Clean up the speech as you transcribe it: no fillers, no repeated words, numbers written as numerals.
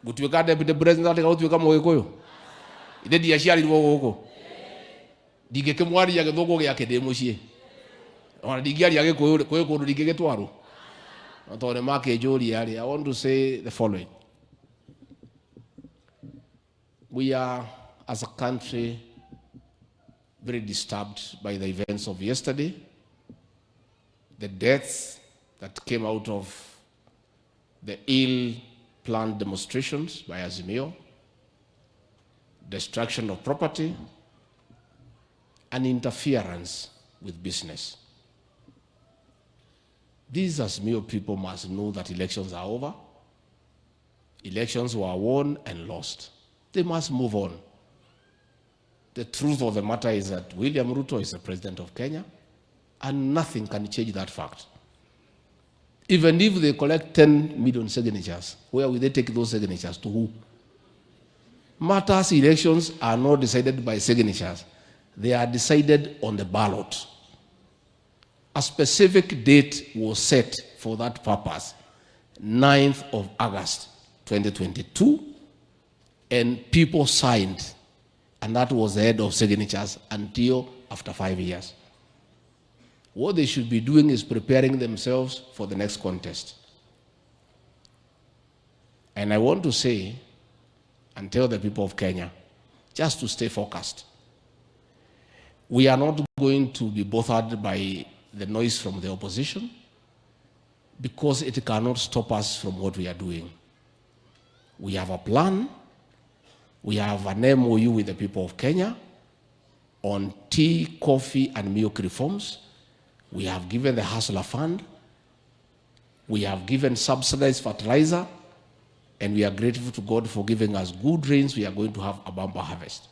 gutuika deputy president ati gutuika Mugikuyu inde dia ciari guku ndingikimwari ya githugu giake ndi mucii ona ndingiari ya Gikuyu kwi kundu ndingigitwaru tondu makinjuria ri. I want to say the following. We are, as a country, very disturbed by the events of yesterday, the deaths that came out of the ill-planned demonstrations by Azimio, destruction of property, and interference with business. These Azimio people must know that elections are over. Elections were won and lost. They must move on. The truth of the matter is that William Ruto is the president of Kenya, and nothing can change that fact. Even if they collect 10 million signatures, where will they take those signatures? To who? Matters elections are not decided by signatures. They are decided on the ballot. A specific date was set for that purpose, 9th of August 2022, and people signed, and that was the head of signatures until after 5 years. What they should be doing is preparing themselves for the next contest. And I want to say and tell the people of Kenya just to stay focused. We are not going to be bothered by the noise from the opposition because it cannot stop us from what we are doing. We have a plan. We have an MOU with the people of Kenya on tea, coffee, and milk reforms. We have given the Hustler Fund. We have given subsidized fertilizer. And we are grateful to God for giving us good rains. We are going to have a bumper harvest.